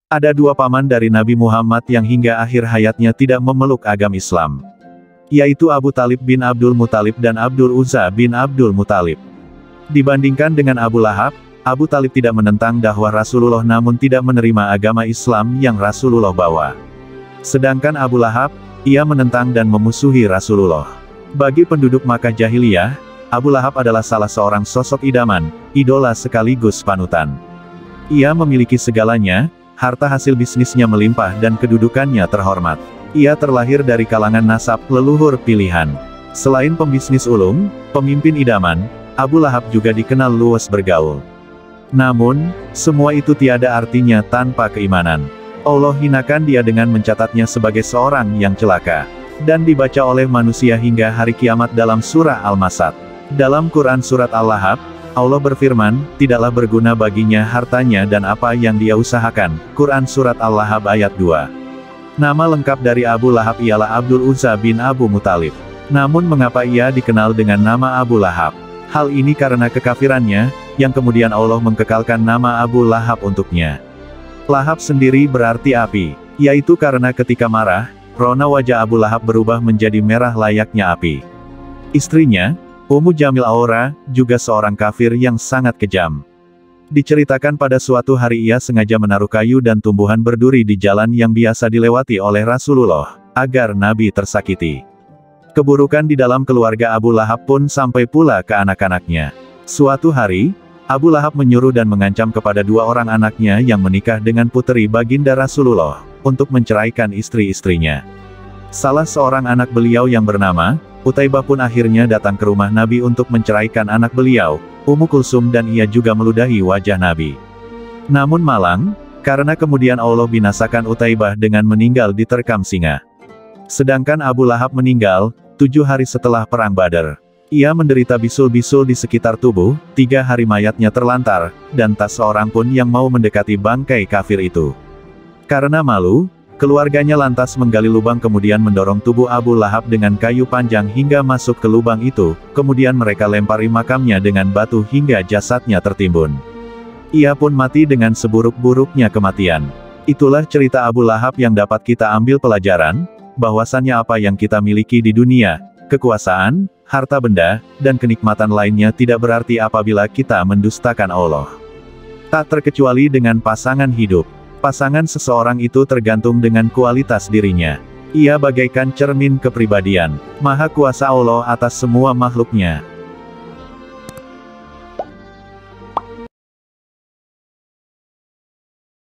Ada dua paman dari Nabi Muhammad yang hingga akhir hayatnya tidak memeluk agama Islam, yaitu Abu Talib bin Abdul Muthalib dan Abdul Uzza bin Abdul Muthalib. Dibandingkan dengan Abu Lahab, Abu Talib tidak menentang dakwah Rasulullah namun tidak menerima agama Islam yang Rasulullah bawa. Sedangkan Abu Lahab, ia menentang dan memusuhi Rasulullah. Bagi penduduk Makkah jahiliyah, Abu Lahab adalah salah seorang sosok idaman, idola sekaligus panutan. Ia memiliki segalanya, harta hasil bisnisnya melimpah dan kedudukannya terhormat. Ia terlahir dari kalangan nasab leluhur pilihan. Selain pembisnis ulung, pemimpin idaman, Abu Lahab juga dikenal luas bergaul. Namun, semua itu tiada artinya tanpa keimanan. Allah hinakan dia dengan mencatatnya sebagai seorang yang celaka, dan dibaca oleh manusia hingga hari kiamat dalam surah Al-Masad. Dalam Quran Surat Al-Lahab, Allah berfirman, tidaklah berguna baginya hartanya dan apa yang dia usahakan. Quran Surat Al-Lahab ayat 2. Nama lengkap dari Abu Lahab ialah Abdul Uzza bin Abu Muthalib. Namun mengapa ia dikenal dengan nama Abu Lahab? Hal ini karena kekafirannya, yang kemudian Allah mengkekalkan nama Abu Lahab untuknya. Lahab sendiri berarti api, yaitu karena ketika marah, rona wajah Abu Lahab berubah menjadi merah layaknya api. Istrinya, Ummu Jamil Aura, juga seorang kafir yang sangat kejam. Diceritakan pada suatu hari ia sengaja menaruh kayu dan tumbuhan berduri di jalan yang biasa dilewati oleh Rasulullah, agar Nabi tersakiti. Keburukan di dalam keluarga Abu Lahab pun sampai pula ke anak-anaknya. Suatu hari, Abu Lahab menyuruh dan mengancam kepada dua orang anaknya yang menikah dengan puteri baginda Rasulullah, untuk menceraikan istri-istrinya. Salah seorang anak beliau yang bernama Utaibah pun akhirnya datang ke rumah Nabi untuk menceraikan anak beliau, Ummu Kulsum, dan ia juga meludahi wajah Nabi. Namun malang, karena kemudian Allah binasakan Utaibah dengan meninggal diterkam singa. Sedangkan Abu Lahab meninggal 7 hari setelah Perang Badar. Ia menderita bisul-bisul di sekitar tubuh, 3 hari mayatnya terlantar, dan tak seorang pun yang mau mendekati bangkai kafir itu. Karena malu, keluarganya lantas menggali lubang kemudian mendorong tubuh Abu Lahab dengan kayu panjang hingga masuk ke lubang itu, kemudian mereka lempari makamnya dengan batu hingga jasadnya tertimbun. Ia pun mati dengan seburuk-buruknya kematian. Itulah cerita Abu Lahab yang dapat kita ambil pelajaran, bahwasannya apa yang kita miliki di dunia, kekuasaan, harta benda, dan kenikmatan lainnya tidak berarti apabila kita mendustakan Allah. Tak terkecuali dengan pasangan hidup. Pasangan seseorang itu tergantung dengan kualitas dirinya. Ia bagaikan cermin kepribadian. Maha kuasa Allah atas semua makhluknya.